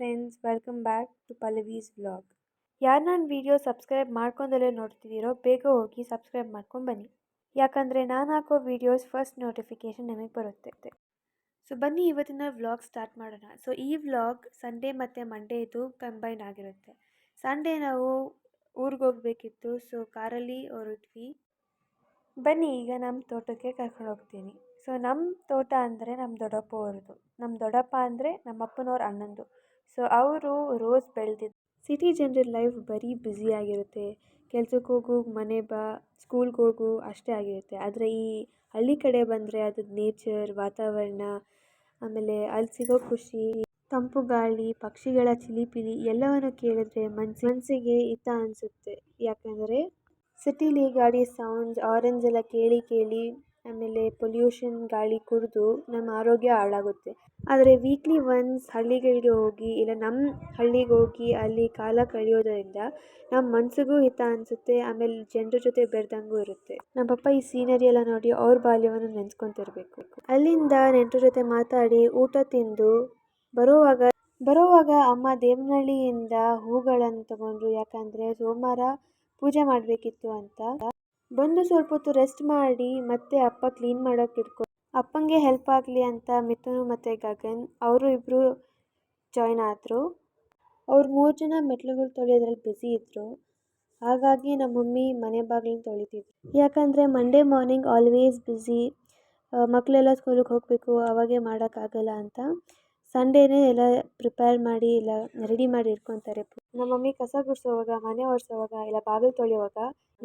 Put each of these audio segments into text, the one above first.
Friends, welcome back to Pallavi's vlog. ಯಾರು ನನ್ನ video subscribe ಮಾಡ್ಕೊಂಡಲ್ಲೇ ನೋಡ್ತಿದ್ದೀರೋ ಬೇಗ ಹೋಗಿ ಸಬ್ಸ್ಕ್ರೈಬ್ ಮಾಡ್ಕೊಂಡು ಬನ್ನಿ. ಯಾಕಂದರೆ ನಾನು ಹಾಕೋ ವಿಡಿಯೋಸ್ ಫಸ್ಟ್ ನೋಟಿಫಿಕೇಷನ್ ನಿಮಗೆ ಬರುತ್ತೆ. ಸೊ ಬನ್ನಿ ಇವತ್ತಿನ ವ್ಲಾಗ್ ಸ್ಟಾರ್ಟ್ ಮಾಡೋಣ. ಸೊ ಈ ವ್ಲಾಗ್ ಸಂಡೇ ಮತ್ತು ಮಂಡೇದು ಕಂಬೈನ್ ಆಗಿರುತ್ತೆ. ಸಂಡೇ ನಾವು ಊರಿಗೆ ಹೋಗಬೇಕಿತ್ತು, ಸೊ ಕಾರಲ್ಲಿ ಹೊರಟ್ವಿ. ಬನ್ನಿ ಈಗ ನಮ್ಮ ತೋಟಕ್ಕೆ ಕರ್ಕೊಂಡು ಹೋಗ್ತೀನಿ. ಸೊ ನಮ್ಮ ತೋಟ ಅಂದರೆ ನಮ್ಮ ದೊಡ್ಡಪ್ಪ ಅವ್ರದ್ದು. ನಮ್ಮ ದೊಡ್ಡಪ್ಪ ಅಂದರೆ ನಮ್ಮ ಅಪ್ಪನವ್ರ ಅಣ್ಣಂದು. ಸೊ ಅವರು ರೋಸ್ ಬೆಳೆದಿದ್ದು. ಸಿಟಿ ಜನರ ಲೈಫ್ ಬರೀ ಬ್ಯುಸಿಯಾಗಿರುತ್ತೆ. ಕೆಲ್ಸಕ್ಕೆ ಹೋಗು, ಮನೆ ಬಾ, ಸ್ಕೂಲ್ಗೆ ಹೋಗು ಅಷ್ಟೇ ಆಗಿರುತ್ತೆ. ಆದರೆ ಈ ಹಳ್ಳಿ ಕಡೆ ಬಂದರೆ ಅದು ನೇಚರ್, ವಾತಾವರಣ, ಆಮೇಲೆ ಅಲ್ಲಿ ಸಿಗೋ ಖುಷಿ, ತಂಪು ಗಾಳಿ, ಪಕ್ಷಿಗಳ ಚಿಲಿಪಿಲಿ ಎಲ್ಲವನ್ನು ಕೇಳಿದ್ರೆ ಮನಸ್ಸಿಗೆ ಹಿತ ಅನಿಸುತ್ತೆ. ಯಾಕಂದರೆ ಸಿಟಿಲಿ ಗಾಡಿ ಸೌಂಡ್ಸ್, ಆರೆಂಜ್ ಎಲ್ಲ ಕೇಳಿ ಆಮೇಲೆ ಪೊಲ್ಯೂಷನ್ ಗಾಳಿ ಕುಡಿದು ನಮ್ಮ ಆರೋಗ್ಯ ಹಾಳಾಗುತ್ತೆ. ಆದರೆ ವೀಕ್ಲಿ ಒನ್ಸ್ ಹಳ್ಳಿಗಳಿಗೆ ಹೋಗಿ ಇಲ್ಲ ನಮ್ಮ ಹಳ್ಳಿಗೆ ಹೋಗಿ ಅಲ್ಲಿ ಕಾಲ ಕಳೆಯೋದ್ರಿಂದ ನಮ್ಮ ಮನಸ್ಸಿಗೂ ಹಿತ ಅನಿಸುತ್ತೆ. ಆಮೇಲೆ ಜನರ ಜೊತೆ ಬೆರೆದಂಗೂ ಇರುತ್ತೆ. ನಮ್ಮ ಪಪ್ಪ ಈ ಸೀನರಿ ಎಲ್ಲ ನೋಡಿ ಅವ್ರ ಬಾಲ್ಯವನ್ನು ನೆನೆಸ್ಕೊತಿರ್ಬೇಕು. ಅಲ್ಲಿಂದ ನೆಂಟರ ಜೊತೆ ಮಾತಾಡಿ ಊಟ ತಿಂದು ಬರೋವಾಗ ಅಮ್ಮ ದೇವನಹಳ್ಳಿಯಿಂದ ಹೂಗಳನ್ನು ತಗೊಂಡ್ರು. ಯಾಕಂದರೆ ಸೋಮವಾರ ಪೂಜೆ ಮಾಡಬೇಕಿತ್ತು ಅಂತ. ಬಂದು ಸ್ವಲ್ಪ ಹೊತ್ತು ರೆಸ್ಟ್ ಮಾಡಿ ಮತ್ತೆ ಅಪ್ಪ ಕ್ಲೀನ್ ಮಾಡೋಕೆ ಅಪ್ಪಂಗೆ ಹೆಲ್ಪ್ ಆಗಲಿ ಅಂತ ಮಿಥುನು ಮತ್ತು ಗಗನ್ ಅವರು ಇಬ್ಬರು ಜಾಯ್ನ್ ಆದರು. ಅವ್ರು 3 ಜನ ಮೆಟ್ಲುಗಳು ತೊಳೆಯೋದ್ರಲ್ಲಿ ಬ್ಯುಸಿ ಇದ್ದರು. ಹಾಗಾಗಿ ನಮ್ಮ ಮಮ್ಮಿ ಮನೆ ಬಾಗಿಲನ್ನು ತೊಳಿತಿದ್ರು. ಯಾಕಂದರೆ ಮಂಡೇ ಮಾರ್ನಿಂಗ್ ಆಲ್ವೇಸ್ ಬ್ಯುಸಿ, ಮಕ್ಕಳೆಲ್ಲ ಸ್ಕೂಲಿಗೆ ಹೋಗಬೇಕು, ಅವಾಗೇ ಮಾಡೋಕ್ಕಾಗಲ್ಲ ಅಂತ ಸಂಡೇನೇ ಎಲ್ಲ ಪ್ರಿಪೇರ್ ಮಾಡಿ ಇಲ್ಲ ರೆಡಿ ಮಾಡಿ ಇಟ್ಕೊತಾರೆ. ನಮ್ಮ ಮಮ್ಮಿ ಕಸ ಗುಡಿಸೋವಾಗ, ಮನೆ ಒರೆಸೋವಾಗ ಇಲ್ಲ ಬಾಗಿಲು ತೊಳೆಯುವಾಗ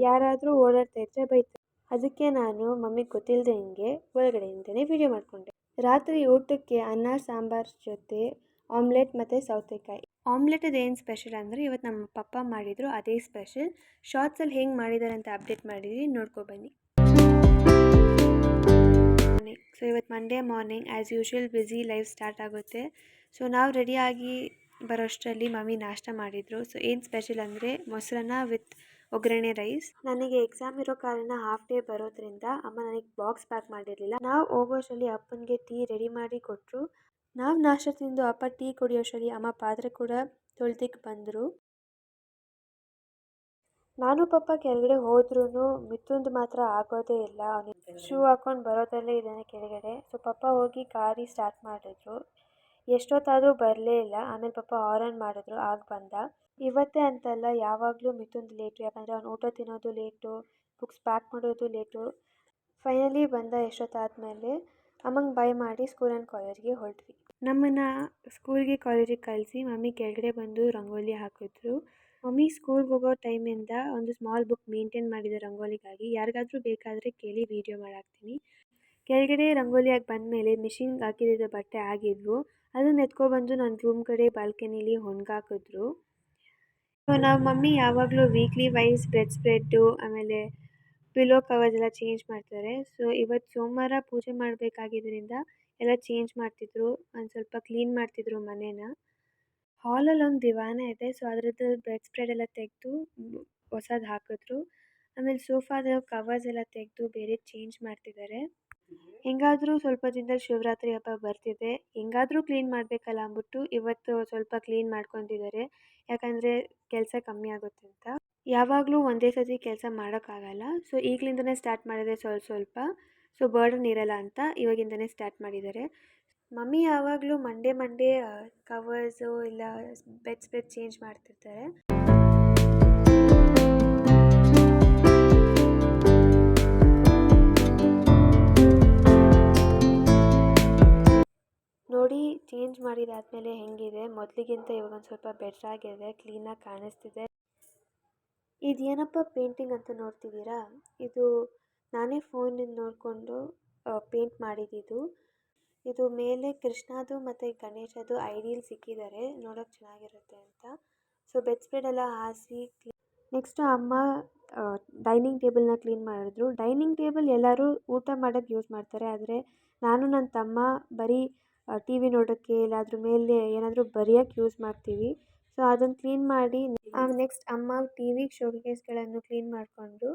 ಯಾರಾದರೂ ಓಡಾಡ್ತಾ ಇದ್ದರೆ ಬೈತಾರೆ. ಅದಕ್ಕೆ ನಾನು ಮಮ್ಮಿಗೆ ಗೊತ್ತಿಲ್ಲದೆ ಹಿಂಗೆ ಒಳಗಡೆಯಿಂದನೇ ವಿಡಿಯೋ ಮಾಡಿಕೊಂಡೆ. ರಾತ್ರಿ ಊಟಕ್ಕೆ ಅನ್ನ ಸಾಂಬಾರ್ ಜೊತೆ ಆಮ್ಲೆಟ್ ಮತ್ತು ಸೌತೆಕಾಯಿ. ಆಮ್ಲೆಟದು ಏನು ಸ್ಪೆಷಲ್ ಅಂದರೆ ಇವತ್ತು ನಮ್ಮ ಪಪ್ಪ ಮಾಡಿದರು, ಅದೇ ಸ್ಪೆಷಲ್. ಶಾರ್ಟ್ಸಲ್ಲಿ ಹೆಂಗೆ ಮಾಡಿದ್ದಾರೆ ಅಂತ ಅಪ್ಡೇಟ್ ಮಾಡಿದ್ದೀನಿ, ನೋಡ್ಕೊಬನ್ನಿ. ಸೊ ಇವತ್ತು Monday morning as usual busy life start ಆಗುತ್ತೆ. ಸೊ ನಾವು ರೆಡಿಯಾಗಿ ಬರೋಷ್ಟರಲ್ಲಿ ಮಮ್ಮಿ ನಾಷ್ಟ ಮಾಡಿದರು. ಸೊ ಏನು ಸ್ಪೆಷಲ್ ಅಂದರೆ ಮೊಸರನ್ನ ವಿತ್ ಒಗ್ಗರಣೆ ರೈಸ್. ನನಗೆ ಎಕ್ಸಾಮ್ ಇರೋ ಕಾರಣ ಹಾಫ್ ಡೇ ಬರೋದ್ರಿಂದ ಅಮ್ಮ ನನಗೆ ಬಾಕ್ಸ್ ಪ್ಯಾಕ್ ಮಾಡಿರಲಿಲ್ಲ. ನಾವು ಹೋಗೋಷ್ಟರಲ್ಲಿ ಅಪ್ಪನಿಗೆ ಟೀ ರೆಡಿ ಮಾಡಿ ಕೊಟ್ಟರು. ನಾವು ನಾಷ್ಟ ತಿಂದು ಅಪ್ಪ ಟೀ ಕುಡಿಯೋಷ್ಟರಲ್ಲಿ ಅಮ್ಮ ಪಾತ್ರೆ ಕೂಡ ತೊಳ್ದಿಕ್ಕೆ ಬಂದರು. ನಾನು ಪಪ್ಪ ಕೆಳಗಡೆ ಹೋದ್ರೂ ಮಿಥುನ್ದು ಮಾತ್ರ ಆಗೋದೇ ಇಲ್ಲ. ಅವನಿಗೆ ಶೂ ಹಾಕೊಂಡು ಬರೋದಲ್ಲೇ ಇದ್ದಾನೆ ಕೆಳಗಡೆ. ಸೊ ಪಪ್ಪ ಹೋಗಿ ಗಾಡಿ ಸ್ಟಾರ್ಟ್ ಮಾಡಿದ್ರು. ಎಷ್ಟೊತ್ತಾದರೂ ಬರಲೇ ಇಲ್ಲ. ಆಮೇಲೆ ಪಪ್ಪ ಆನ್ ಮಾಡಿದ್ರು, ಆಗ ಬಂದ. ಇವತ್ತೇ ಅಂತಲ್ಲ, ಯಾವಾಗಲೂ ಮಿಥುನ್ದು ಲೇಟು. ಯಾಕಂದರೆ ಅವ್ನು ಊಟ ತಿನ್ನೋದು ಲೇಟು, ಬುಕ್ಸ್ ಪ್ಯಾಕ್ ಮಾಡೋದು ಲೇಟು. ಫೈನಲಿ ಬಂದ ಎಷ್ಟೊತ್ತಾದಮೇಲೆ. ಅಮ್ಮಂಗೆ ಬೈ ಮಾಡಿ ಸ್ಕೂಲ್ ಆ್ಯಂಡ್ ಕಾಲೇಜ್ಗೆ ಹೊರಟ್ವಿ. ನಮ್ಮನ್ನು ಸ್ಕೂಲ್ಗೆ ಕಾಲೇಜಿಗೆ ಕಳಿಸಿ ಮಮ್ಮಿ ಕೆಳಗಡೆ ಬಂದು ರಂಗೋಲಿ ಹಾಕಿದ್ರು. ಮಮ್ಮಿ ಸ್ಕೂಲ್ಗೆ ಹೋಗೋ ಟೈಮಿಂದ ಒಂದು ಸ್ಮಾಲ್ ಬುಕ್ ಮೇಂಟೈನ್ ಮಾಡಿದೆ ರಂಗೋಲಿಗಾಗಿ. ಯಾರಿಗಾದರೂ ಬೇಕಾದರೆ ಕೇಳಿ ವೀಡಿಯೋ ಮಾಡಾಕ್ತೀನಿ. ಕೆಳಗಡೆ ರಂಗೋಲಿಯಾಗಿ ಬಂದಮೇಲೆ ಮಿಷಿನ್ಗೆ ಹಾಕಿದ್ದ ಬಟ್ಟೆ ಆಗಿದ್ವು. ಅದನ್ನು ಎತ್ಕೊಬಂದು ನನ್ನ ರೂಮ್ ಕಡೆ ಬಾಲ್ಕನಿಲಿ ಒಣಗಾಕಿದ್ರು. ಸೊ ನಾವು ಮಮ್ಮಿ ಯಾವಾಗಲೂ ವೀಕ್ಲಿ ವೈಸ್ ಬೆಡ್ ಸ್ಪ್ರೆಡ್ಡು ಆಮೇಲೆ ಪಿಲೋ ಕವರ್ಸ್ ಎಲ್ಲ ಚೇಂಜ್ ಮಾಡ್ತಾರೆ. ಸೊ ಇವತ್ತು ಸೋಮವಾರ ಪೂಜೆ ಮಾಡಬೇಕಾಗಿದ್ದರಿಂದ ಎಲ್ಲ ಚೇಂಜ್ ಮಾಡ್ತಿದ್ರು, ಒಂದು ಸ್ವಲ್ಪ ಕ್ಲೀನ್ ಮಾಡ್ತಿದ್ರು ಮನೇನ. ಹಾಲಲ್ಲಿ ಒಂದು ದಿವಾನ ಇದೆ. ಸೊ ಅದರದ್ದು ಬೆಡ್ ಸ್ಪ್ರೆಡ್ ಎಲ್ಲ ತೆಗೆದು ಹೊಸದು ಹಾಕಿದ್ರು. ಆಮೇಲೆ ಸೋಫಾದ ಕವರ್ಸ್ ಎಲ್ಲ ತೆಗೆದು ಬೇರೆ ಚೇಂಜ್ ಮಾಡ್ತಿದ್ದಾರೆ. ಹೆಂಗಾದರೂ ಸ್ವಲ್ಪ ದಿನದಲ್ಲಿ ಶಿವರಾತ್ರಿ ಹಬ್ಬ ಬರ್ತಿದೆ, ಹೆಂಗಾದರೂ ಕ್ಲೀನ್ ಮಾಡಬೇಕಲ್ಲ ಅಂದ್ಬಿಟ್ಟು ಇವತ್ತು ಸ್ವಲ್ಪ ಕ್ಲೀನ್ ಮಾಡ್ಕೊತಿದ್ದಾರೆ. ಯಾಕಂದರೆ ಕೆಲಸ ಕಮ್ಮಿ ಆಗುತ್ತೆ ಅಂತ. ಯಾವಾಗಲೂ ಒಂದೇ ಸತಿ ಕೆಲಸ ಮಾಡೋಕ್ಕಾಗಲ್ಲ. ಸೊ ಈಗಲಿಂದನೇ ಸ್ಟಾರ್ಟ್ ಮಾಡಿದರೆ ಸ್ವಲ್ಪ ಸೊ ಬರ್ಡನ್ ಇರಲ್ಲ ಅಂತ ಇವಾಗಿಂದನೇ ಸ್ಟಾರ್ಟ್ ಮಾಡಿದ್ದಾರೆ. ಮಮ್ಮಿ ಯಾವಾಗಲೂ ಮಂಡೇ ಕವರ್ಸು ಇಲ್ಲ ಬೆಡ್ ಸ್ಪ್ರೆಡ್ ಚೇಂಜ್ ಮಾಡ್ತಿರ್ತಾರೆ. ನೋಡಿ ಚೇಂಜ್ ಮಾಡಿದಾದ್ಮೇಲೆ ಹೆಂಗಿದೆ, ಮೊದಲಿಗಿಂತ ಇವಾಗ ಒಂದು ಸ್ವಲ್ಪ ಬೆಟರ್ ಆಗಿದೆ, ಕ್ಲೀನಾಗಿ ಕಾಣಿಸ್ತಿದೆ. ಇದೇನಪ್ಪ ಪೇಂಟಿಂಗ್ ಅಂತ ನೋಡ್ತಿದ್ದೀರಾ, ಇದು ನಾನೇ ಫೋನಿಂದ ನೋಡಿಕೊಂಡು ಪೇಂಟ್ ಮಾಡಿದ್ದು. ಇದು ಮೇಲೆ ಕೃಷ್ಣದು ಮತ್ತು ಗಣೇಶದು ಐಡಿಯಲ್ ಸಿಕ್ಕಿದ್ದಾರೆ, ನೋಡೋಕೆ ಚೆನ್ನಾಗಿರುತ್ತೆ ಅಂತ. ಸೊ ಬೆಡ್ ಸ್ಪ್ರೆಡ್ ಎಲ್ಲ ಹಾಸಿ ನೆಕ್ಸ್ಟು ಅಮ್ಮ ಡೈನಿಂಗ್ ಟೇಬಲ್ನ ಕ್ಲೀನ್ ಮಾಡಿದ್ರು. ಡೈನಿಂಗ್ ಟೇಬಲ್ ಎಲ್ಲರೂ ಊಟ ಮಾಡೋಕ್ಕೆ ಯೂಸ್ ಮಾಡ್ತಾರೆ, ಆದರೆ ನಾನು ನನ್ನ ತಮ್ಮ ಬರೀ ಟಿ ವಿ ನೋಡೋಕ್ಕೆ ಇಲ್ಲ ಅದ್ರ ಮೇಲೆ ಏನಾದರೂ ಬರೆಯೋಕ್ಕೆ ಯೂಸ್ ಮಾಡ್ತೀವಿ. ಸೊ ಅದನ್ನು ಕ್ಲೀನ್ ಮಾಡಿ ನೆಕ್ಸ್ಟ್ ಅಮ್ಮ ಟಿ ವಿ ಶೋಕೇಸ್ಗಳನ್ನು ಕ್ಲೀನ್ ಮಾಡಿಕೊಂಡು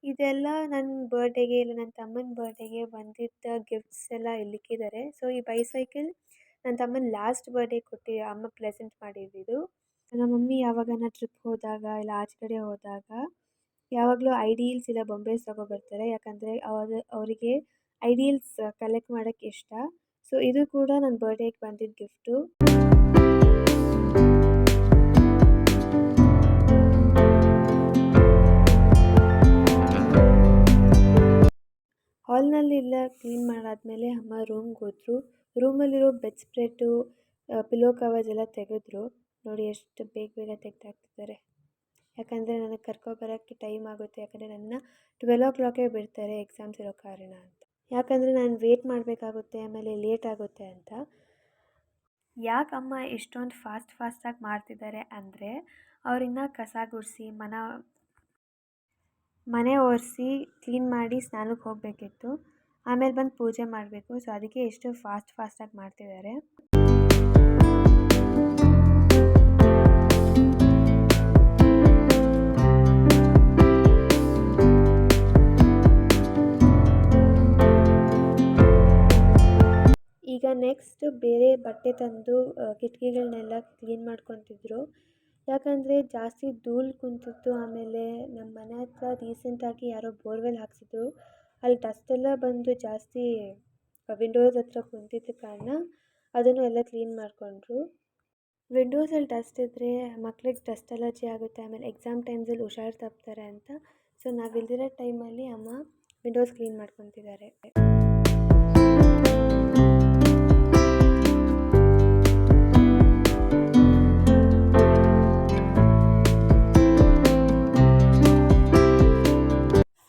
ಇದೆಲ್ಲ ನನ್ನ ಬರ್ಡೇಗೆ ಇಲ್ಲ ನನ್ನ ತಮ್ಮನ ಬರ್ಡೇಗೆ ಬಂದಿದ್ದ ಗಿಫ್ಟ್ಸ್ ಎಲ್ಲ ಇಲ್ಲಿಕ್ಕಿದ್ದಾರೆ. ಸೊ ಈ ಬೈಸೈಕಲ್ ನನ್ನ ತಮ್ಮನ ಲಾಸ್ಟ್ ಬರ್ಡೇ ಕೊಟ್ಟು ಅಮ್ಮ ಪ್ರೆಸೆಂಟ್ ಮಾಡಿದ್ದಿದ್ದು. ನಮ್ಮ ಮಮ್ಮಿ ಯಾವಾಗನ ಟ್ರಿಪ್ ಹೋದಾಗ ಇಲ್ಲ ಆಚೆ ಕಡೆ ಹೋದಾಗ ಯಾವಾಗಲೂ ಐಡಿಯಲ್ಸ್ ಇಲ್ಲ ಬೊಂಬೆಸ್ ತಗೊಬರ್ತಾರೆ. ಯಾಕಂದರೆ ಅವರಿಗೆ ಐಡಿಯಲ್ಸ್ ಕಲೆಕ್ಟ್ ಮಾಡೋಕ್ಕೆ ಇಷ್ಟ. ಸೊ ಇದು ಕೂಡ ನನ್ನ ಬರ್ಡೇಗೆ ಬಂದಿದ್ದ ಗಿಫ್ಟು. ಹಾಲ್ನಲ್ಲೆಲ್ಲ ಕ್ಲೀನ್ ಮಾಡಾದಮೇಲೆ ಅಮ್ಮ ರೂಮ್ಗೆ ಹೋದರು. ರೂಮಲ್ಲಿರೋ ಬೆಡ್ ಸ್ಪ್ರೆಡ್ಡು ಪಿಲೋ ಕವರ್ಸ್ ಎಲ್ಲ ತೆಗೆದ್ರು. ನೋಡಿ ಎಷ್ಟು ಬೇಗ ಬೇಗ ತೆಗೆದಾಕ್ತಿದ್ದಾರೆ. ಯಾಕಂದರೆ ನನಗೆ ಕರ್ಕೊಬರೋಕ್ಕೆ ಟೈಮ್ ಆಗುತ್ತೆ. ಯಾಕಂದರೆ ನನ್ನ 12 o'clockಗೆ ಬಿಡ್ತಾರೆ ಎಕ್ಸಾಮ್ಸ್ ಇರೋ ಕಾರಣ ಅಂತ. ಯಾಕಂದರೆ ನಾನು ವೇಟ್ ಮಾಡಬೇಕಾಗುತ್ತೆ, ಆಮೇಲೆ ಲೇಟ್ ಆಗುತ್ತೆ ಅಂತ. ಯಾಕೆ ಅಮ್ಮ ಇಷ್ಟೊಂದು ಫಾಸ್ಟಾಗಿ ಮಾಡ್ತಿದ್ದಾರೆ ಅಂದರೆ ಅವರಿನ್ನ ಕಸ ಗುಡಿಸಿ ಮನೆ ಒರೆಸಿ ಕ್ಲೀನ್ ಮಾಡಿ ಸ್ನಾನಕ್ಕೆ ಹೋಗಬೇಕಿತ್ತು. ಆಮೇಲೆ ಬಂದು ಪೂಜೆ ಮಾಡಬೇಕು. ಸೊ ಅದಕ್ಕೆ ಎಷ್ಟು ಫಾಸ್ಟಾಗಿ ಮಾಡ್ತಿದ್ದಾರೆ. ಈಗ ನೆಕ್ಸ್ಟ್ ಬೇರೆ ಬಟ್ಟೆ ತಂದು ಕಿಟಕಿಗಳನ್ನೆಲ್ಲ ಕ್ಲೀನ್ ಮಾಡ್ಕೊತಿದ್ರು. ಯಾಕಂದರೆ ಜಾಸ್ತಿ ಧೂಳು ಕುಂತಿತ್ತು. ಆಮೇಲೆ ನಮ್ಮ ಮನೆ ಹತ್ರ ರೀಸೆಂಟಾಗಿ ಯಾರೋ ಬೋರ್ವೆಲ್ ಹಾಕ್ಸಿದ್ರು. ಅಲ್ಲಿ ಡಸ್ಟೆಲ್ಲ ಬಂದು ಜಾಸ್ತಿ ವಿಂಡೋಸ್ ಹತ್ರ ಕುಂತಿದ್ದ ಕಾರಣ ಅದನ್ನು ಎಲ್ಲ ಕ್ಲೀನ್ ಮಾಡಿಕೊಂಡ್ರು. ವಿಂಡೋಸಲ್ಲಿ ಡಸ್ಟ್ ಇದ್ದರೆ ಮಕ್ಳಿಗೆ ಡಸ್ಟ್ ಅಲರ್ಜಿ ಆಗುತ್ತೆ. ಆಮೇಲೆ ಎಕ್ಸಾಮ್ ಟೈಮ್ಸಲ್ಲಿ ಹುಷಾರು ತಪ್ತಾರೆ ಅಂತ. ಸೊ ನಾವಿಲ್ದಿರೋ ಟೈಮಲ್ಲಿ ಅಮ್ಮ ವಿಂಡೋಸ್ ಕ್ಲೀನ್ ಮಾಡ್ಕೊತಿದ್ದಾರೆ.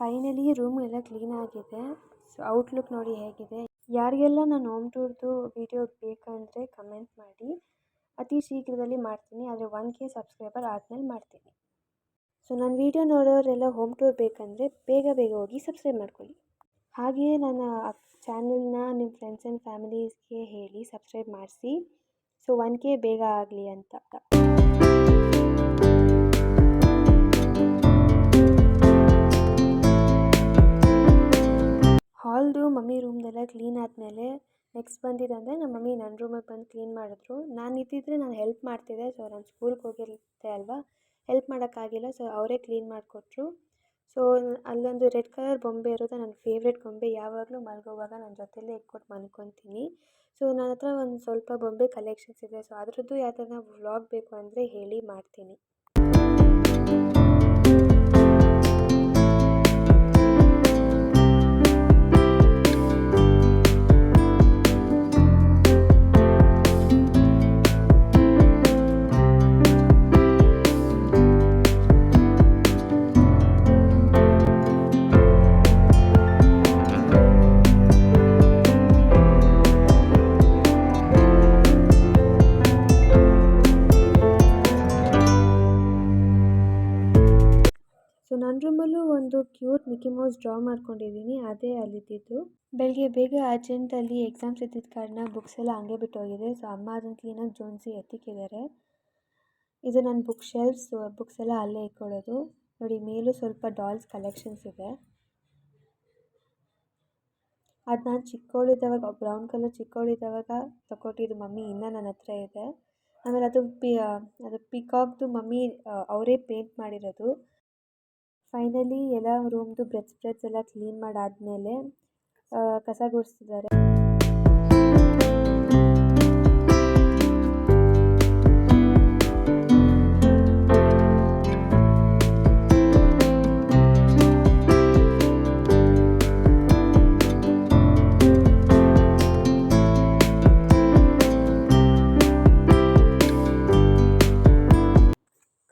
ಫೈನಲಿ ರೂಮ್ ಎಲ್ಲ ಕ್ಲೀನ್ ಆಗಿದೆ. ಸೊ ಔಟ್ಲುಕ್ ನೋಡಿ ಹೇಗಿದೆ. ಯಾರಿಗೆಲ್ಲ ನಾನು ಹೋಮ್ ಟೂರ್ದು ವಿಡಿಯೋ ಬೇಕಂದರೆ ಕಮೆಂಟ್ ಮಾಡಿ. ಅತಿ ಶೀಘ್ರದಲ್ಲಿ ಮಾಡ್ತೀನಿ. ಆದರೆ 1K ಸಬ್ಸ್ಕ್ರೈಬರ್ ಆದಮೇಲೆ ಮಾಡ್ತೀನಿ. ಸೊ ನನ್ನ ವಿಡಿಯೋ ನೋಡೋರೆಲ್ಲ ಹೋಮ್ ಟೂರ್ ಬೇಕಂದರೆ ಬೇಗ ಹೋಗಿ ಸಬ್ಸ್ಕ್ರೈಬ್ ಮಾಡ್ಕೊಳ್ಳಿ. ಹಾಗೆಯೇ ನನ್ನ ಚಾನಲ್ನ ನಿಮ್ಮ ಫ್ರೆಂಡ್ಸ್ ಆ್ಯಂಡ್ ಫ್ಯಾಮಿಲೀಸ್ಗೆ ಹೇಳಿ ಸಬ್ಸ್ಕ್ರೈಬ್ ಮಾಡಿಸಿ. ಸೊ 1K ಬೇಗ ಆಗಲಿ ಅಂತ. ಹಾಲ್ದು ಮಮ್ಮಿ ರೂಮ್ದೆಲ್ಲ ಕ್ಲೀನ್ ಆದಮೇಲೆ ನೆಕ್ಸ್ಟ್ ಬಂದಿದ್ದಂದರೆ ನಮ್ಮ ಮಮ್ಮಿ ನನ್ನ ರೂಮಿಗೆ ಬಂದು ಕ್ಲೀನ್ ಮಾಡಿದ್ರು. ನಾನು ಇದ್ದಿದ್ದರೆ ನಾನು ಹೆಲ್ಪ್ ಮಾಡ್ತಿದ್ದೆ. ಸೊ ನಾನು ಸ್ಕೂಲ್ಗೆ ಹೋಗಿರುತ್ತೆ ಅಲ್ವಾ, ಹೆಲ್ಪ್ ಮಾಡೋಕ್ಕಾಗಿಲ್ಲ. ಸೊ ಅವರೇ ಕ್ಲೀನ್ ಮಾಡಿಕೊಟ್ರು. ಸೊ ಅಲ್ಲೊಂದು ರೆಡ್ ಕಲರ್ ಬೊಂಬೆ ಇರೋದು ನನ್ನ ಫೇವ್ರೆಟ್ ಬೊಂಬೆ. ಯಾವಾಗಲೂ ಮಲಗುವಾಗ ನನ್ನ ಜೊತೆಲೇ ಇಟ್ಕೊಟ್ಟು ಮಲ್ಕೊತೀನಿ. ಸೊ ನನ್ನ ಹತ್ರ ಒಂದು ಸ್ವಲ್ಪ ಬೊಂಬೆ ಕಲೆಕ್ಷನ್ಸ್ ಇದೆ. ಸೊ ಅದರದ್ದು ಯಾವ್ದಾರ ವ್ಲಾಗ್ ಬೇಕು ಅಂದರೆ ಹೇಳಿ ಮಾಡ್ತೀನಿ. ಸೊ ನನ್ನ ರೂಮಲ್ಲೂ ಒಂದು ಕ್ಯೂಟ್ ಮಿಕ್ಕಿ ಮೌಸ್ ಡ್ರಾ ಮಾಡ್ಕೊಂಡಿದ್ದೀನಿ. ಅದೇ ಅಲ್ಲಿದ್ದಿದ್ದು. ಬೆಳಗ್ಗೆ ಬೇಗ ಅರ್ಜೆಂಟಲ್ಲಿ ಎಕ್ಸಾಮ್ಸ್ ಇದ್ದಿದ್ದ ಕಾರಣ ಬುಕ್ಸ್ ಎಲ್ಲ ಹಂಗೆ ಬಿಟ್ಟೋಗಿದೆ. ಸೊ ಅಮ್ಮ ಅದನ್ನು ಕ್ಲೀನಾಗಿ ಜೋಡಿಸಿ ಎತ್ತಿಕ್ಕಿದ್ದಾರೆ. ಇದು ನನ್ನ ಬುಕ್ ಶೆಲ್ಫ್ಸ್. ಬುಕ್ಸ್ ಎಲ್ಲ ಅಲ್ಲೇ ಇಟ್ಕೊಳ್ಳೋದು. ನೋಡಿ ಮೇಲೂ ಸ್ವಲ್ಪ ಡಾಲ್ಸ್ ಕಲೆಕ್ಷನ್ಸ್ ಇದೆ. ಅದು ನಾನು ಚಿಕ್ಕವಳಿದ್ದಾವಾಗ ಬ್ರೌನ್ ಕಲರ್ ಚಿಕ್ಕವಳಿದ್ದಾವಾಗ ತಗೊಟ್ಟಿದ್ದು ಮಮ್ಮಿ ಇನ್ನೂ ನನ್ನ ಹತ್ರ ಇದೆ. ಆಮೇಲೆ ಅದು ಪಿಕಾಕ್ದು ಮಮ್ಮಿ ಅವರೇ ಪೇಂಟ್ ಮಾಡಿರೋದು. ಫೈನಲಿ ಎಲ್ಲ ರೂಮ್ದು ಬೆಡ್ ಸ್ಪ್ರೆಡ್ಸ್ ಎಲ್ಲ ಕ್ಲೀನ್ ಮಾಡಾದಮೇಲೆ ಕಸ ಗುಡಿಸ್ತಿದ್ದಾರೆ.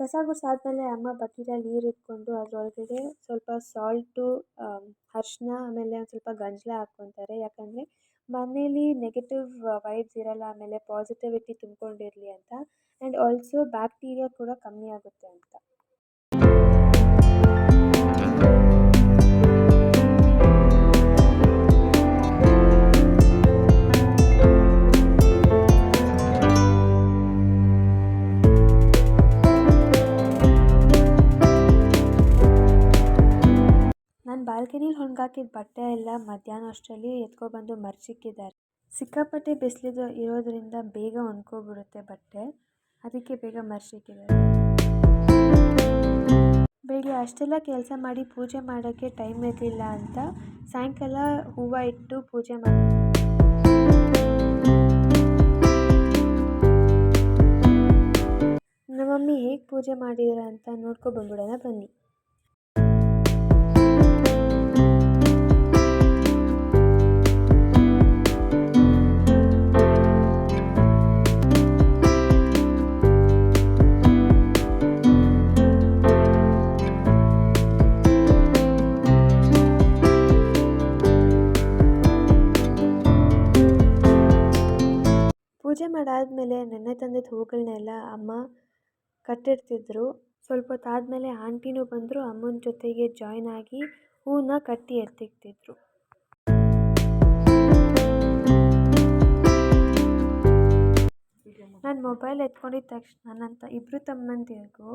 ಕಸ ಗುಡಿಸಾದ್ಮೇಲೆ ಅಮ್ಮ ಬಕೆಟಲ್ಲಿ ನೀರು ಇಟ್ಕೊಂಡು ಅದರೊಳಗಡೆ ಸ್ವಲ್ಪ ಸಾಲ್ಟು, ಅರಿಶಿನ, ಆಮೇಲೆ ಒಂದು ಸ್ವಲ್ಪ ಗಂಜಲ ಹಾಕ್ಕೊತಾರೆ. ಯಾಕಂದರೆ ಮನೇಲಿ ನೆಗೆಟಿವ್ ವೈಬ್ಸ್ ಇರಲ್ಲ, ಆಮೇಲೆ ಪಾಸಿಟಿವಿಟಿ ತುಂಬಿಕೊಂಡಿರಲಿ ಅಂತ. ಆ್ಯಂಡ್ ಆಲ್ಸೋ ಬ್ಯಾಕ್ಟೀರಿಯಾ ಕೂಡ ಕಮ್ಮಿ ಆಗುತ್ತೆ ಅಂತ. ಬಾಲ್ಕನಿಲಿ ಹಾಕಿದ ಬಟ್ಟೆ ಎಲ್ಲ ಮಧ್ಯಾಹ್ನ ಅಷ್ಟರಲ್ಲಿ ಎತ್ಕೊಬಂದು ಮರ್ಚಿಕ್ಕಿದ್ದಾರೆ. ಸಿಕ್ಕಾಪಟ್ಟೆ ಬಿಸಿಲಿದು ಇರೋದ್ರಿಂದ ಬೇಗ ಒಣ್ಕೊಬಿಡುತ್ತೆ ಬಟ್ಟೆ, ಅದಕ್ಕೆ ಬೇಗ ಮರ್ಚಿಕ್ಕಿದ್ದಾರೆ. ಬೆಳಿಗ್ಗೆ ಅಷ್ಟೆಲ್ಲ ಕೆಲಸ ಮಾಡಿ ಪೂಜೆ ಮಾಡೋಕ್ಕೆ ಟೈಮ್ ಇರಲಿಲ್ಲ ಅಂತ ಸಾಯಂಕಾಲ ಹೂವು ಇಟ್ಟು ಪೂಜೆ ಮಾಡಿ ನಮ್ಮ ಮಮ್ಮಿ ಹೇಗೆ ಪೂಜೆ ಮಾಡಿದಾರೆ ಅಂತ ನೋಡ್ಕೊಬಂದ್ಬಿಡೋಣ ಬನ್ನಿ. ಪೂಜೆ ಮಾಡಾದಮೇಲೆ ನೆನ್ನೆ ತಂದಿದ್ದ ಹೂಗಳನ್ನೆಲ್ಲ ಅಮ್ಮ ಕಟ್ಟಿರ್ತಿದ್ರು. ಸ್ವಲ್ಪ ಹೊತ್ತಾದಮೇಲೆ ಆಂಟಿನೂ ಬಂದರು, ಅಮ್ಮನ ಜೊತೆಗೆ ಜಾಯ್ನ್ ಆಗಿ ಹೂವನ್ನ ಕಟ್ಟಿ ಎತ್ತಿಕ್ತಿದ್ರು. ನಾನು ಮೊಬೈಲ್ ಎತ್ಕೊಂಡಿದ್ದ ತಕ್ಷಣ ನನ್ನ ಇಬ್ಬರು ತಮ್ಮಂದಿರಿಗೂ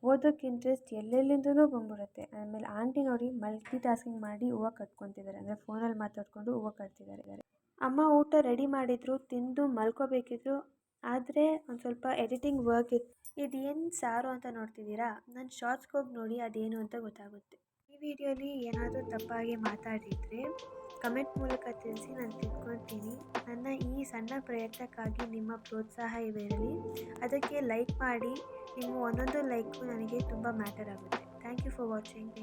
ಓದೋಕ್ಕೆ ಇಂಟ್ರೆಸ್ಟ್ ಎಲ್ಲೆಲ್ಲಿಂದನೂ ಬಂದ್ಬಿಡುತ್ತೆ. ಆಮೇಲೆ ಆಂಟಿ ನೋಡಿ ಮಲ್ಟಿ ಟಾಸ್ಕಿಂಗ್ ಮಾಡಿ ಹೂವು ಕಟ್ಕೊತಿದ್ದಾರೆ, ಅಂದರೆ ಫೋನಲ್ಲಿ ಮಾತಾಡಿಕೊಂಡು ಹೂವು ಕಟ್ತಿದ್ದಾರೆ. ಅಮ್ಮ ಊಟ ರೆಡಿ ಮಾಡಿದರು, ತಿಂದು ಮಲ್ಕೋಬೇಕಿದ್ರು. ಆದರೆ ಒಂದು ಸ್ವಲ್ಪ ಎಡಿಟಿಂಗ್ ವರ್ಕ್ ಇತ್ತು. ಇದೇನು ಸಾರು ಅಂತ ನೋಡ್ತಿದ್ದೀರಾ? ನನ್ನ ಶಾರ್ಟ್ಸ್ಗೆ ಹೋಗಿ ನೋಡಿ ಅದೇನು ಅಂತ ಗೊತ್ತಾಗುತ್ತೆ. ಈ ವಿಡಿಯೋಲಿ ಏನಾದರೂ ತಪ್ಪಾಗಿ ಮಾತಾಡಿದರೆ ಕಮೆಂಟ್ ಮೂಲಕ ತಿಳಿಸಿ, ನಾನು ತಿಳ್ಕೊತೀನಿ. ನನ್ನ ಈ ಸಣ್ಣ ಪ್ರಯತ್ನಕ್ಕಾಗಿ ನಿಮ್ಮ ಪ್ರೋತ್ಸಾಹ ಇರಲಿ. ಅದಕ್ಕೆ ಲೈಕ್ ಮಾಡಿ. ನಿಮ್ಮ ಒಂದೊಂದು ಲೈಕು ನನಗೆ ತುಂಬ ಮ್ಯಾಟರ್ ಆಗುತ್ತೆ. Thank you for watching.